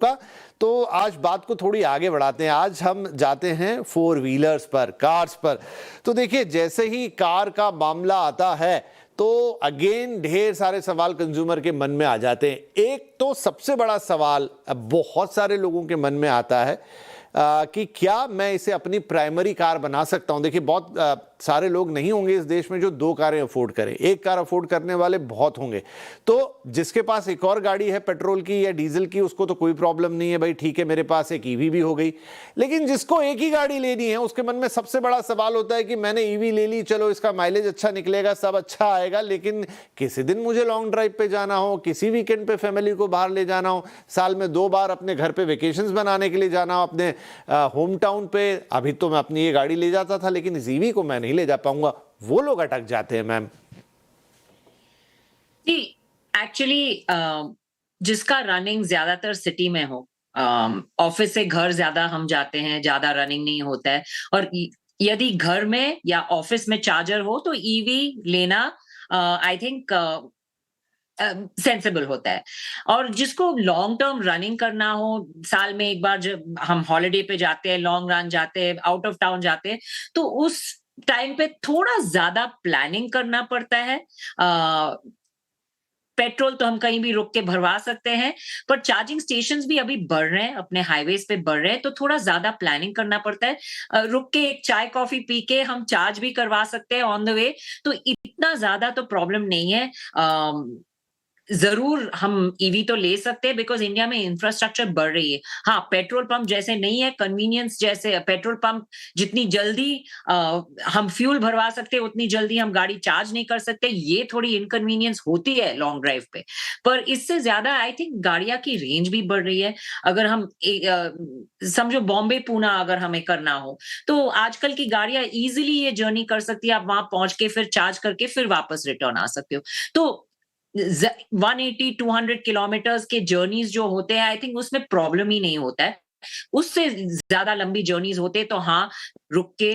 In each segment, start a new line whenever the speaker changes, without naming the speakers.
का। तो आज बात को थोड़ी आगे बढ़ाते हैं। आज हम जाते हैं फोर व्हीलर्स पर, कार्स पर। तो देखिए, जैसे ही कार का मामला आता है तो अगेन ढेर सारे सवाल कंज्यूमर के मन में आ जाते हैं। एक तो सबसे बड़ा सवाल बहुत सारे लोगों के मन में आता है कि क्या मैं इसे अपनी प्राइमरी कार बना सकता हूं। देखिए, बहुत सारे लोग नहीं होंगे इस देश में जो दो कारें अफोर्ड करें। एक कार अफोर्ड करने वाले बहुत होंगे। तो जिसके पास एक और गाड़ी है पेट्रोल की या डीजल की, उसको तो कोई प्रॉब्लम नहीं है, भाई ठीक है मेरे पास एक ईवी भी हो गई। लेकिन जिसको एक ही गाड़ी लेनी है उसके मन में सबसे बड़ा सवाल होता है कि मैंने ईवी ले ली, चलो इसका माइलेज अच्छा निकलेगा, सब अच्छा आएगा, लेकिन किसी दिन मुझे लॉन्ग ड्राइव पे जाना हो, किसी वीकेंड पे फैमिली को बाहर ले जाना हो, साल में 2 बार अपने घर पे वेकेशंस बनाने के लिए जाना हो, अपने होम टाउन पे, अभी तो मैं अपनी ये गाड़ी ले जाता था लेकिन इस ईवी को मैं नहीं ले जा पाऊंगा, वो लोग अटक जाते हैं मैम।
जी, एक्चुअली जिसका रनिंग ज्यादातर सिटी में हो, ऑफिस से घर ज्यादा हम जाते हैं, ज्यादा रनिंग नहीं होता है, और यदि घर में या ऑफिस में चार्जर हो तो ईवी लेना आई थिंक सेंसिबल होता है। और जिसको लॉन्ग टर्म रनिंग करना हो, साल में एक बार जब हम हॉलिडे पे जाते हैं, लॉन्ग रन जाते हैं, आउट ऑफ टाउन जाते हैं, तो उस टाइम पे थोड़ा ज्यादा प्लानिंग करना पड़ता है। पेट्रोल तो हम कहीं भी रुक के भरवा सकते हैं, पर चार्जिंग स्टेशंस भी अभी बढ़ रहे हैं, अपने हाईवेज पे बढ़ रहे हैं, तो थोड़ा ज्यादा प्लानिंग करना पड़ता है। रुक के एक चाय कॉफी पी के हम चार्ज भी करवा सकते हैं ऑन द वे, तो इतना ज्यादा तो प्रॉब्लम नहीं है। जरूर हम ईवी तो ले सकते हैं, बिकॉज इंडिया में इंफ्रास्ट्रक्चर बढ़ रही है। हाँ, पेट्रोल पंप जैसे नहीं है, कन्वीनियंस जैसे पेट्रोल पंप जितनी जल्दी हम फ्यूल भरवा सकते हैं उतनी जल्दी हम गाड़ी चार्ज नहीं कर सकते, ये थोड़ी इनकन्वीनियंस होती है लॉन्ग ड्राइव पे। पर इससे ज्यादा आई थिंक गाड़ियां की रेंज भी बढ़ रही है। अगर हम समझो बॉम्बे पूना अगर हमें करना हो, तो आजकल की गाड़ियां इजिली ये जर्नी कर सकती है, आप वहां पहुंच के फिर चार्ज करके फिर वापस रिटर्न आ सकते हो। तो 180-200 किलोमीटर्स के जर्नीज जो होते हैं, आई थिंक उसमें प्रॉब्लम ही नहीं होता है। उससे ज्यादा लंबी जर्नीज होते तो हाँ, रुक के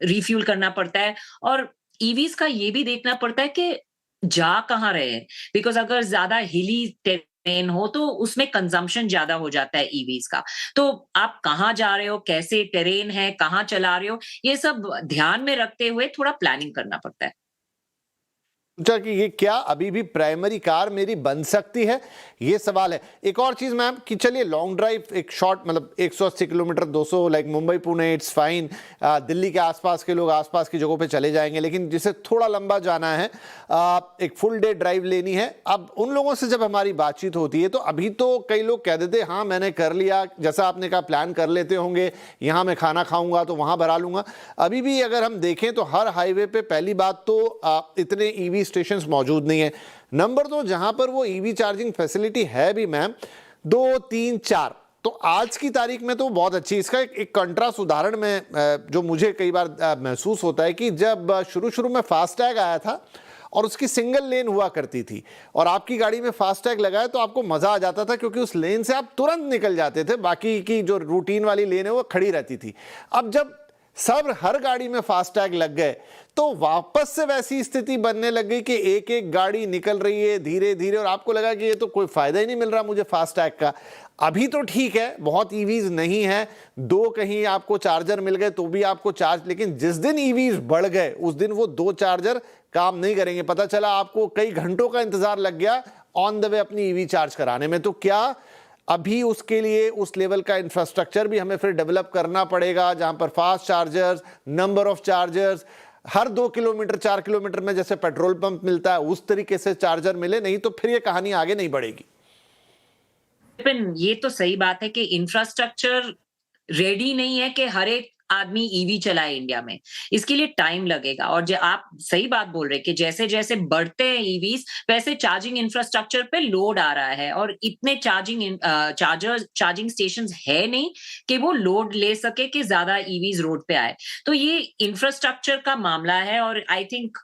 रिफ्यूल करना पड़ता है। और ईवीज का ये भी देखना पड़ता है कि जा कहाँ रहे हैं, बिकॉज अगर ज्यादा हिली टेरेन हो तो उसमें कंजम्पशन ज्यादा हो जाता है ईवीज का। तो आप कहाँ जा रहे हो, कैसे टेरेन है, कहाँ चला रहे हो, ये सब ध्यान में रखते हुए थोड़ा प्लानिंग करना पड़ता है।
पूछा कि ये क्या अभी भी प्राइमरी कार मेरी बन सकती है, ये सवाल है। एक और चीज मैम कि चलिए लॉन्ग ड्राइव, एक शॉर्ट मतलब 180 kilometre, 200, like Mumbai Pune, it's fine. Delhi के आसपास के लोग आसपास की जगहों पे चले जाएंगे, लेकिन जिसे थोड़ा लंबा जाना है, एक फुल डे ड्राइव लेनी है, अब उन लोगों से जब हमारी बातचीत होती है तो अभी तो कई लोग कह देते हाँ मैंने कर लिया, जैसा आपने कहा प्लान कर लेते होंगे, यहाँ मैं खाना खाऊंगा तो वहां भरा लूंगा। अभी भी अगर हम देखें तो हर हाईवे पे पहली बात तो इतने ईवी स्टेशंस मौजूद नहीं है। नंबर 2, जहां पर वो ईवी चार्जिंग फैसिलिटी है भी मैम, 2, 3, 4, तो आज की तारीख में तो बहुत अच्छी। इसका एक कंट्रास्ट उदाहरण में जो मुझे कई बार महसूस होता है कि जब शुरू शुरू में फास्टैग आया था और उसकी सिंगल लेन हुआ करती थी और आपकी गाड़ी में फास्टैग लगाए तो आपको मजा आ जाता था, क्योंकि उस लेन से आप तुरंत निकल जाते थे, बाकी की जो रूटीन वाली लेन है वो खड़ी रहती थी। अब जब सब हर गाड़ी में फास्टैग लग गए तो वापस से वैसी स्थिति बनने लग गई कि एक एक गाड़ी निकल रही है धीरे धीरे, और आपको लगा कि ये तो कोई फायदा ही नहीं मिल रहा मुझे फास्टैग का। अभी तो ठीक है, बहुत ईवीज नहीं है, 2 कहीं आपको चार्जर मिल गए तो भी आपको चार्ज, लेकिन जिस दिन ईवीज बढ़ गए उस दिन वो 2 चार्जर काम नहीं करेंगे। पता चला आपको कई घंटों का इंतजार लग गया ऑन द वे अपनी ईवी चार्ज कराने में। तो क्या अभी उसके लिए उस लेवल का इंफ्रास्ट्रक्चर भी हमें फिर डेवलप करना पड़ेगा जहां पर fast chargers, number of chargers, her 2 kilometre 4 kilometre में जैसे पेट्रोल पंप मिलता है उस तरीके से चार्जर मिले, नहीं तो फिर ये कहानी आगे नहीं बढ़ेगी।
ये तो सही बात है कि इंफ्रास्ट्रक्चर रेडी नहीं है कि हर एक आदमी ईवी चलाए इंडिया में। इसके लिए टाइम लगेगा, और जो आप सही बात बोल रहे हैं कि जैसे जैसे बढ़ते हैं ईवीज वैसे चार्जिंग इंफ्रास्ट्रक्चर पे लोड आ रहा है, और इतने चार्जिंग स्टेशंस है नहीं कि वो लोड ले सके कि ज्यादा ईवीज रोड पे आए। तो ये इंफ्रास्ट्रक्चर का मामला है, और आई थिंक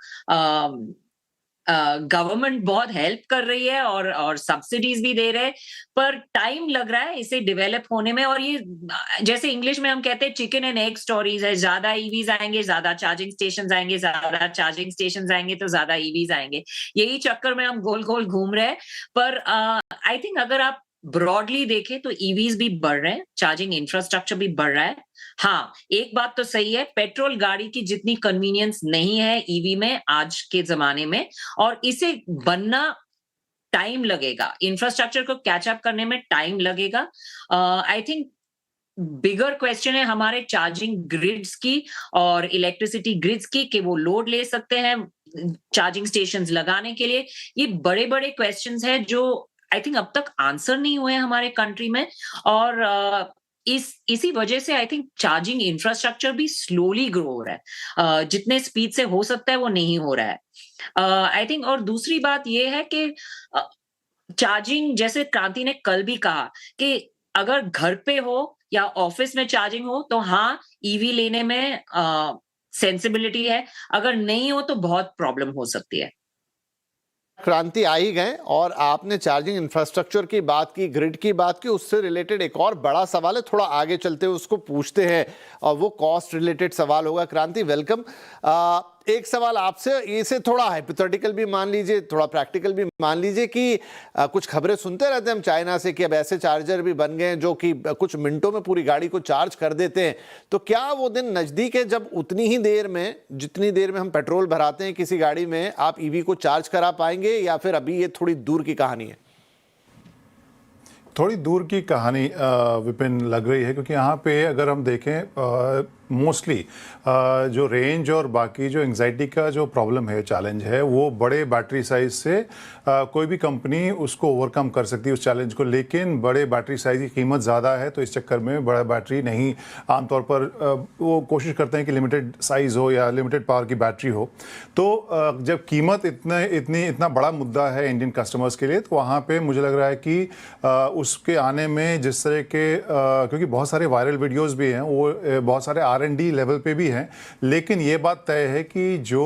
गवर्नमेंट बहुत हेल्प कर रही है और सब्सिडीज भी दे रहे हैं, पर टाइम लग रहा है इसे डेवलप होने में। और ये जैसे इंग्लिश में हम कहते हैं चिकन एंड एग स्टोरीज है, ज्यादा ईवीज आएंगे ज्यादा चार्जिंग स्टेशन आएंगे, ज्यादा चार्जिंग स्टेशन आएंगे तो ज्यादा ईवीज आएंगे, यही चक्कर में हम गोल गोल घूम रहे हैं। पर आई थिंक अगर आप ब्रॉडली देखें तो ईवीज भी बढ़ रहे हैं, चार्जिंग इंफ्रास्ट्रक्चर भी बढ़ रहा है। हाँ, एक बात तो सही है, पेट्रोल गाड़ी की जितनी कन्वीनियंस नहीं है ईवी में आज के जमाने में, और इसे बनना टाइम लगेगा, इंफ्रास्ट्रक्चर को कैच अप करने में टाइम लगेगा। आई थिंक बिगर क्वेश्चन है हमारे चार्जिंग ग्रिड्स की और इलेक्ट्रिसिटी ग्रिड्स की, कि वो लोड ले सकते हैं चार्जिंग स्टेशंस लगाने के लिए। ये बड़े-बड़े क्वेश्चंस हैं जो आई थिंक अब तक आंसर नहीं हुए हैं हमारे कंट्री में, और इसी वजह से आई थिंक चार्जिंग इंफ्रास्ट्रक्चर भी स्लोली ग्रो हो रहा है। जितने स्पीड से हो सकता है वो नहीं हो रहा है। आई थिंक, और दूसरी बात ये है कि चार्जिंग, जैसे क्रांति ने कल भी कहा कि अगर घर पे हो या ऑफिस में चार्जिंग हो तो हाँ, ईवी लेने में सेंसिबिलिटी है, अगर नहीं हो तो बहुत प्रॉब्लम हो सकती है।
क्रांति आ ही गए और आपने चार्जिंग इंफ्रास्ट्रक्चर की बात की, ग्रिड की बात की, उससे रिलेटेड एक और बड़ा सवाल है, थोड़ा आगे चलते हुए उसको पूछते हैं और वो कॉस्ट रिलेटेड सवाल होगा। क्रांति वेलकम। एक सवाल आपसे, इसे थोड़ा हाइपोथेटिकल भी मान लीजिए, थोड़ा प्रैक्टिकल भी मान लीजिए कि कुछ खबरें सुनते रहते हैं हम चाइना से कि अब ऐसे चार्जर भी बन गए हैं जो कि कुछ मिनटों में पूरी गाड़ी को चार्ज कर देते हैं। तो क्या वो दिन नज़दीक है जब उतनी ही देर में, जितनी देर में हम पेट्रोल भराते हैं किसी गाड़ी में, आप ईवी को चार्ज करा पाएंगे, या फिर अभी ये थोड़ी दूर की कहानी है?
थोड़ी दूर की कहानी विपिन लग रही है, क्योंकि यहाँ पे अगर हम देखें मोस्टली जो रेंज और बाकी जो एंग्जाइटी का जो प्रॉब्लम है, चैलेंज है, वो बड़े बैटरी साइज से कोई भी कंपनी उसको ओवरकम कर सकती है उस चैलेंज को। लेकिन बड़े बैटरी साइज की कीमत ज़्यादा है, तो इस चक्कर में बड़ा बैटरी नहीं, आमतौर पर वो कोशिश करते हैं कि लिमिटेड साइज़ हो या लिमिटेड पावर की बैटरी हो। तो जब कीमत इतना बड़ा मुद्दा है इंडियन कस्टमर्स के लिए, तो वहाँ पर मुझे लग रहा है कि उसके आने में जिस तरह के क्योंकि बहुत सारे वायरल वीडियोज़ भी हैं, वो बहुत सारे R&D लेवल पे भी हैं, लेकिन ये बात तय है कि जो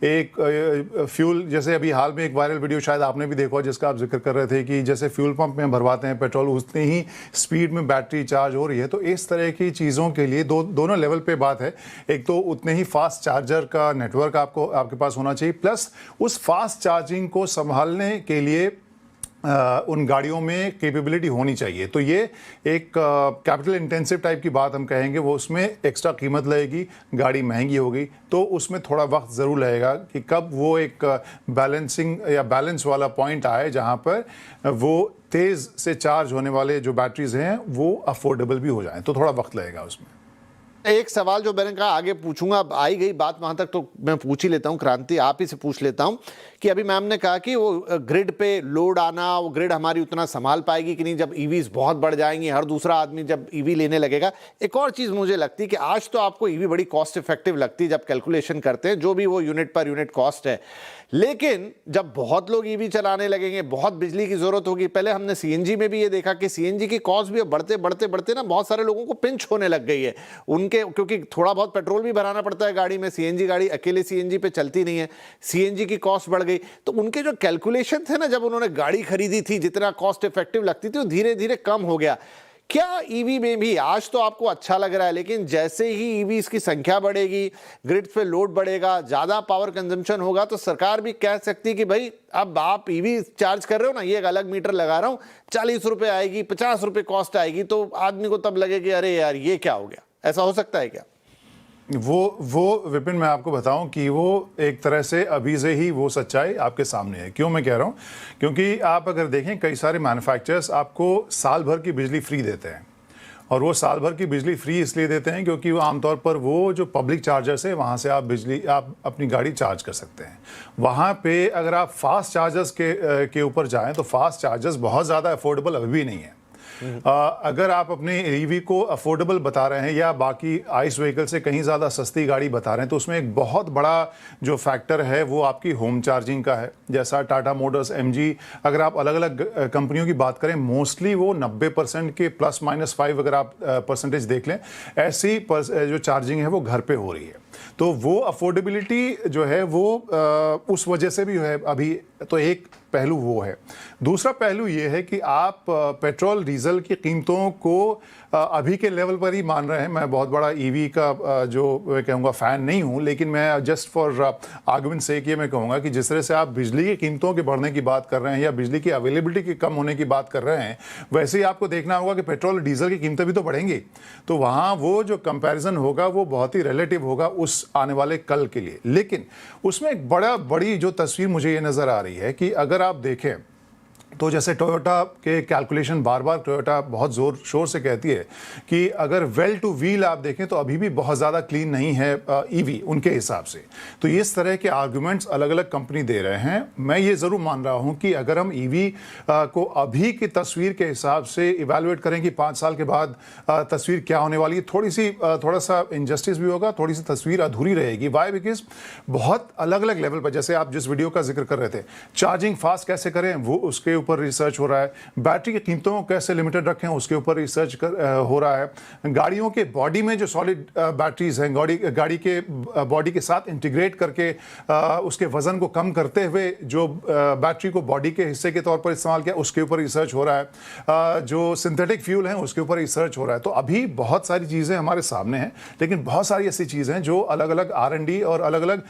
एक फ्यूल, जैसे अभी हाल में एक वायरल वीडियो शायद आपने भी देखा जिसका आप जिक्र कर रहे थे कि जैसे फ्यूल पंप में भरवाते हैं पेट्रोल, उतनी ही स्पीड में बैटरी चार्ज हो रही है। तो इस तरह की चीज़ों के लिए दोनों लेवल पे बात है। एक तो उतने ही फास्ट चार्जर का नेटवर्क आपके पास होना चाहिए, प्लस उस फास्ट चार्जिंग को संभालने के लिए उन गाड़ियों में कैपेबिलिटी होनी चाहिए। तो ये एक कैपिटल इंटेंसिव टाइप की बात हम कहेंगे, वो उसमें एक्स्ट्रा कीमत लगेगी, गाड़ी महंगी होगी, तो उसमें थोड़ा वक्त ज़रूर लगेगा कि कब वो एक बैलेंसिंग या बैलेंस वाला पॉइंट आए जहाँ पर वो तेज़ से चार्ज होने वाले जो बैटरीज हैं वो अफोर्डेबल भी हो जाएं। तो थोड़ा वक्त लगेगा उसमें।
एक सवाल जो मैंने कहा आगे पूछूंगा, अब आई गई बात वहां तक तो मैं पूछ ही लेता हूं, क्रांति आप ही से पूछ लेता हूं कि अभी मैम ने कहा कि वो ग्रिड पे लोड आना, वो ग्रिड हमारी उतना संभाल पाएगी कि नहीं जब ईवीज बहुत बढ़ जाएंगी, हर दूसरा आदमी जब ईवी लेने लगेगा। एक और चीज़ मुझे लगती है कि आज तो आपको ईवी बड़ी कॉस्ट इफेक्टिव लगती है जब कैलकुलेशन करते हैं, जो भी वो यूनिट पर यूनिट कॉस्ट है, लेकिन जब बहुत लोग ईवी चलाने लगेंगे, बहुत बिजली की जरूरत होगी। पहले हमने सीएनजी में भी ये देखा कि सीएनजी की कॉस्ट भी बढ़ते बढ़ते बढ़ते ना बहुत सारे लोगों को पिंच होने लग गई है उनके, क्योंकि थोड़ा बहुत पेट्रोल भी भराना पड़ता है गाड़ी में, सीएनजी गाड़ी अकेले सीएनजी पे चलती नहीं है, सीएनजी की कॉस्ट बढ़ गई। तो उनके जो कैलकुलेशन थे ना, जब उन्होंने गाड़ी खरीदी थी, जितना कॉस्ट इफेक्टिव लगती थी, वो धीरे धीरे कम हो गया। क्या ईवी में भी आज तो आपको अच्छा लग रहा है, लेकिन जैसे ही ईवी की संख्या बढ़ेगी, ग्रिड पे लोड बढ़ेगा, ज्यादा पावर कंजम्पशन होगा, तो सरकार भी कह सकती है कि भाई अब आप ईवी चार्ज कर रहे हो ना, ये एक अलग मीटर लगा रहा हूं, 40 रुपए आएगी, 50 रुपए कॉस्ट आएगी, तो आदमी को तब लगे कि अरे यार ये क्या हो गया। ऐसा हो सकता है क्या?
वो विपिन, मैं आपको बताऊं कि वो एक तरह से अभी से ही वो सच्चाई आपके सामने है। क्यों मैं कह रहा हूं? क्योंकि आप अगर देखें, कई सारे मैन्युफैक्चरर्स आपको साल भर की बिजली फ्री देते हैं, और वो साल भर की बिजली फ्री इसलिए देते हैं क्योंकि वो आमतौर पर वो जो पब्लिक चार्जर्स है वहाँ से आप अपनी गाड़ी चार्ज कर सकते हैं। वहाँ पे अगर आप फास्ट चार्जर्स के ऊपर जाएं तो फास्ट चार्जर्स बहुत ज़्यादा अफोर्डेबल अभी भी नहीं है। अगर आप अपने ईवी को अफोर्डेबल बता रहे हैं या बाकी आइस व्हीकल से कहीं ज़्यादा सस्ती गाड़ी बता रहे हैं, तो उसमें एक बहुत बड़ा जो फैक्टर है वो आपकी होम चार्जिंग का है। जैसा टाटा मोटर्स, MG, अगर आप अलग अलग कंपनियों की बात करें, मोस्टली वो 90% के ±5 अगर आप परसेंटेज देख लें, ऐसी जो चार्जिंग है वो घर पे हो रही है। तो वो अफोर्डेबिलिटी जो है वो उस वजह से भी है। अभी तो एक पहलू वो है। दूसरा पहलू ये है कि आप पेट्रोल डीजल की कीमतों को अभी के लेवल पर ही मान रहे हैं। मैं बहुत बड़ा ईवी का जो मैं कहूँगा फ़ैन नहीं हूँ, लेकिन मैं जस्ट फॉर आर्गुमेंट से कि मैं कहूँगा कि जिस तरह से आप बिजली की कीमतों के बढ़ने की बात कर रहे हैं या बिजली की अवेलेबिलिटी के कम होने की बात कर रहे हैं, वैसे ही आपको देखना होगा कि पेट्रोल डीजल की कीमतें भी तो बढ़ेंगी। तो वहाँ वो जो कंपैरिजन होगा वो बहुत ही रिलेटिव होगा उस आने वाले कल के लिए। लेकिन उसमें एक बड़ी जो तस्वीर मुझे ये नज़र आ रही है कि अगर आप देखें तो जैसे टोयोटा के कैलकुलेशन बार बार टोयोटा बहुत ज़ोर शोर से कहती है कि अगर वेल टू व्हील आप देखें तो अभी भी बहुत ज़्यादा क्लीन नहीं है ईवी उनके हिसाब से। तो इस तरह के आर्गुमेंट्स अलग अलग कंपनी दे रहे हैं। मैं ये ज़रूर मान रहा हूँ कि अगर हम ईवी को अभी की तस्वीर के हिसाब से इवेलुएट करें कि 5 साल के बाद तस्वीर क्या होने वाली है, थोड़ा सा इनजस्टिस भी होगा, थोड़ी सी तस्वीर अधूरी रहेगी। वाई? बिकॉज बहुत अलग अलग लेवल पर, जैसे आप जिस वीडियो का जिक्र कर रहे थे, चार्जिंग फास्ट कैसे करें वो उसके ऊपर रिसर्च हो रहा है, बैटरी की कीमतों को कैसे लिमिटेड रखें उसके ऊपर रिसर्च हो रहा है, गाड़ियों के बॉडी में जो सॉलिड बैटरीज हैं गाड़ी के बॉडी के साथ इंटीग्रेट करके उसके वजन को कम करते हुए जो बैटरी को बॉडी के हिस्से के तौर पर इस्तेमाल किया उसके ऊपर रिसर्च हो रहा है, जो सिंथेटिक फ्यूल हैं उसके ऊपर रिसर्च हो रहा है। तो अभी बहुत सारी चीज़ें हमारे सामने हैं, लेकिन बहुत सारी ऐसी चीज़ें हैं जो अलग अलग R&D और अलग अलग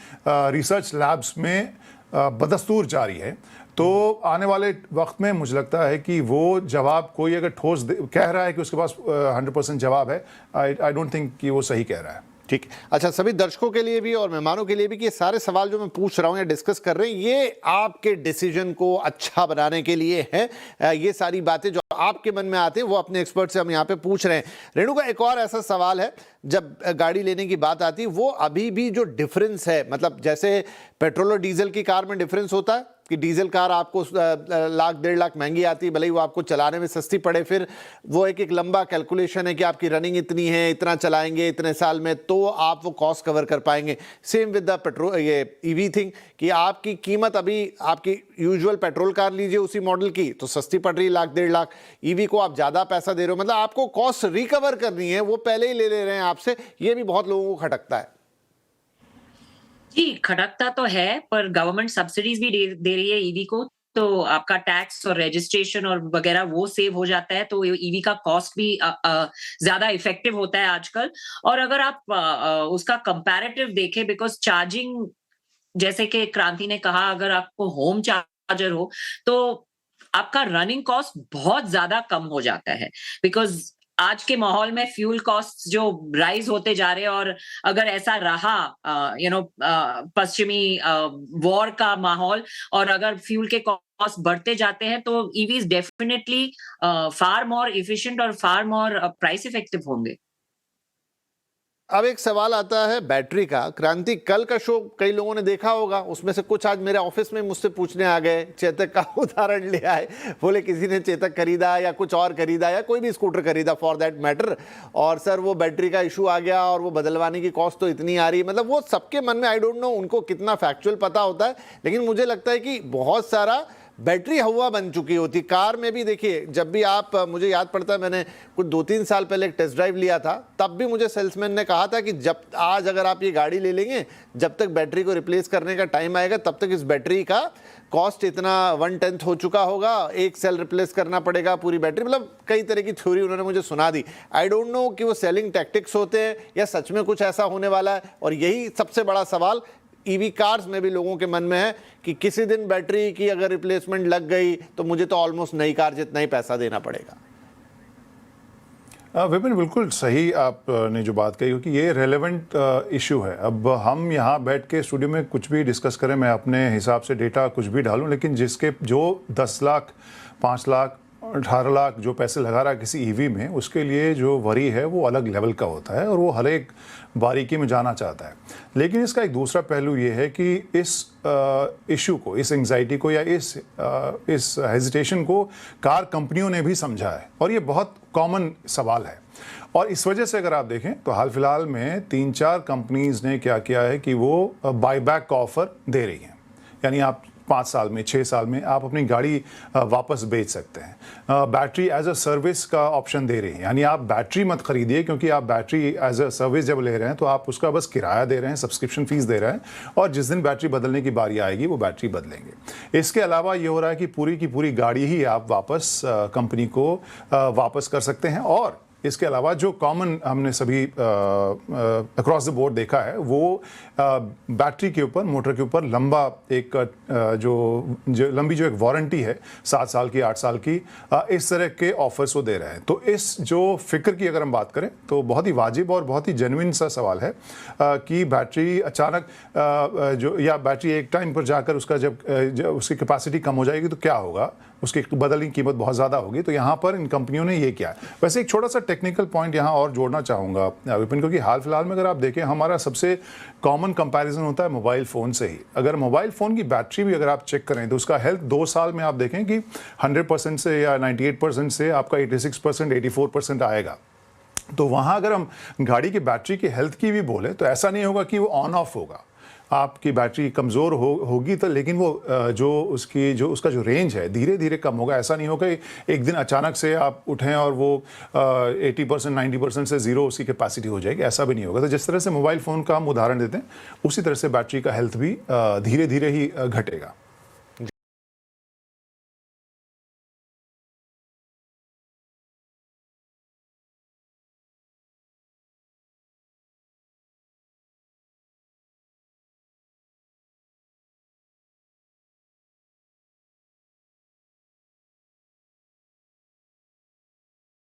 रिसर्च लैब्स में बदस्तूर जारी है। तो आने वाले वक्त में मुझे लगता है कि वो जवाब कोई अगर ठोस कह रहा है कि उसके पास 100% जवाब है, आई डोंट थिंक कि वो सही कह रहा है।
ठीक। अच्छा, सभी दर्शकों के लिए भी और मेहमानों के लिए भी कि ये सारे सवाल जो मैं पूछ रहा हूं या डिस्कस कर रहे हैं ये आपके डिसीजन को अच्छा बनाने के लिए है। ये सारी बातें जो आपके मन में आते हैं वो अपने एक्सपर्ट से हम यहाँ पे पूछ रहे हैं। रेणु का एक और ऐसा सवाल है, जब गाड़ी लेने की बात आती है वो अभी भी जो डिफरेंस है, मतलब जैसे पेट्रोल और डीजल की कार में डिफरेंस होता है कि डीजल कार आपको लाख 1.5 लाख महंगी आती है, भले ही वो आपको चलाने में सस्ती पड़े, फिर वो एक लंबा कैलकुलेशन है कि आपकी रनिंग इतनी है, इतना चलाएंगे इतने साल में तो आप वो कॉस्ट कवर कर पाएंगे। सेम विद द पेट्रोल ये ईवी थिंग कि आपकी कीमत अभी आपकी यूजुअल पेट्रोल कार लीजिए उसी मॉडल की तो सस्ती पड़ रही है लाख 1.5 लाख, ईवी को आप ज़्यादा पैसा दे रहे हो, मतलब आपको कॉस्ट रिकवर करनी है, वो पहले ही ले रहे हैं आपसे। ये भी बहुत लोगों को खटकता है।
जी, खटकता तो है, पर गवर्नमेंट सब्सिडीज भी दे रही है ईवी को, तो आपका टैक्स और रजिस्ट्रेशन और वगैरह वो सेव हो जाता है, तो ईवी का कॉस्ट भी ज्यादा इफेक्टिव होता है आजकल। और अगर आप उसका कंपैरेटिव देखें, बिकॉज चार्जिंग जैसे कि क्रांति ने कहा, अगर आपको होम चार्जर हो तो आपका रनिंग कॉस्ट बहुत ज्यादा कम हो जाता है, बिकॉज आज के माहौल में फ्यूल कॉस्ट जो राइज होते जा रहे हैं, और अगर ऐसा रहा पश्चिमी वॉर का माहौल और अगर फ्यूल के कॉस्ट बढ़ते जाते हैं तो ईवीज डेफिनेटली फार मोर इफिशिएंट और फार मोर प्राइस इफेक्टिव होंगे।
अब एक सवाल आता है बैटरी का। क्रांति, कल का शो कई लोगों ने देखा होगा, उसमें से कुछ आज मेरे ऑफिस में मुझसे पूछने आ गए, चेतक का उदाहरण ले आए, बोले किसी ने चेतक खरीदा या कुछ और खरीदा या कोई भी स्कूटर खरीदा फॉर दैट मैटर, और सर वो बैटरी का इशू आ गया और वो बदलवाने की कॉस्ट तो इतनी आ रही है। मतलब वो सबके मन में, आई डोंट नो उनको कितना फैक्चुअल पता होता है, लेकिन मुझे लगता है कि बहुत सारा बैटरी हवा बन चुकी होती। कार में भी देखिए, जब भी आप, मुझे याद पड़ता है मैंने कुछ 2-3 साल पहले एक टेस्ट ड्राइव लिया था, तब भी मुझे सेल्समैन ने कहा था कि जब आज अगर आप ये गाड़ी ले लेंगे, जब तक बैटरी को रिप्लेस करने का टाइम आएगा तब तक इस बैटरी का कॉस्ट इतना 1/10 हो चुका होगा, एक सेल रिप्लेस करना पड़ेगा पूरी बैटरी। मतलब कई तरह की थ्योरी उन्होंने मुझे सुना दी। आई डोंट नो कि वो सेलिंग टैक्टिक्स होते हैं या सच में कुछ ऐसा होने वाला है। और यही सबसे बड़ा सवाल ईवी कार्स में भी लोगों के मन में है कि किसी दिन बैटरी की अगर रिप्लेसमेंट लग गई तो मुझे तो ऑलमोस्ट नई कार जितना ही पैसा देना पड़ेगा।
विपिन, बिल्कुल सही आपने जो बात कही, क्योंकि ये रेलेवेंट इशू है। अब हम यहाँ बैठ के स्टूडियो में कुछ भी डिस्कस करें, मैं अपने हिसाब से डेटा कुछ भी डालूं, लेकिन जिसके जो 10 लाख 5 लाख 18 लाख जो पैसे लगा रहा है किसी ईवी में, उसके लिए जो वरी है वो अलग लेवल का होता है और वो हर एक बारीकी में जाना चाहता है। लेकिन इसका एक दूसरा पहलू ये है कि इस इशू को, इस एंग्जाइटी को या इस हेजिटेशन को कार कंपनियों ने भी समझा है, और ये बहुत कॉमन सवाल है। और इस वजह से अगर आप देखें तो हाल फिलहाल में 3-4 कंपनीज ने क्या किया है कि वो बायबैक का ऑफर दे रही हैं। यानी आप 5 साल में, 6 साल में आप अपनी गाड़ी वापस बेच सकते हैं। बैटरी एज अ सर्विस का ऑप्शन दे रही है, यानी आप बैटरी मत खरीदिए, क्योंकि आप बैटरी एज अ सर्विस जब ले रहे हैं तो आप उसका बस किराया दे रहे हैं, सब्सक्रिप्शन फीस दे रहे हैं, और जिस दिन बैटरी बदलने की बारी आएगी वो बैटरी बदलेंगे। इसके अलावा ये हो रहा है कि पूरी की पूरी गाड़ी ही आप वापस कंपनी को वापस कर सकते हैं। और इसके अलावा जो कॉमन हमने सभी अक्रॉस द बोर्ड देखा है, वो बैटरी के ऊपर, मोटर के ऊपर लंबा एक लंबी जो एक वारंटी है 7 साल की, 8 साल की, इस तरह के ऑफर्स वो दे रहे हैं। तो इस जो फिक्र की अगर हम बात करें तो बहुत ही वाजिब और बहुत ही जेन्युइन सा सवाल है कि बैटरी अचानक या बैटरी एक टाइम पर जाकर उसका जब उसकी कैपेसिटी कम हो जाएगी तो क्या होगा, उसकी बदलने की कीमत बहुत ज़्यादा होगी। तो यहाँ पर इन कंपनियों ने ये किया है। वैसे एक छोटा सा टेक्निकल पॉइंट यहाँ और जोड़ना चाहूँगा विपिन, क्योंकि हाल फिलहाल में अगर आप देखें हमारा सबसे कॉमन कंपैरिजन होता है मोबाइल फ़ोन से ही। अगर मोबाइल फ़ोन की बैटरी भी अगर आप चेक करें तो उसका हेल्थ 2 साल में आप देखें कि 100% से या 98% से आपका 86%, 84% आएगा। तो वहाँ अगर हम गाड़ी की बैटरी की हेल्थ की भी बोले तो ऐसा नहीं होगा कि वो ऑन ऑफ होगा, आपकी बैटरी कमज़ोर होगी तो, लेकिन वो उसका जो रेंज है धीरे धीरे कम होगा। ऐसा नहीं होगा एक दिन अचानक से आप उठें और वो 80%, 90% से ज़ीरो उसकी कैपेसिटी हो जाएगी, ऐसा भी नहीं होगा। तो जिस तरह से मोबाइल फ़ोन का हम उदाहरण देते हैं, उसी तरह से बैटरी का हेल्थ भी धीरे धीरे ही घटेगा।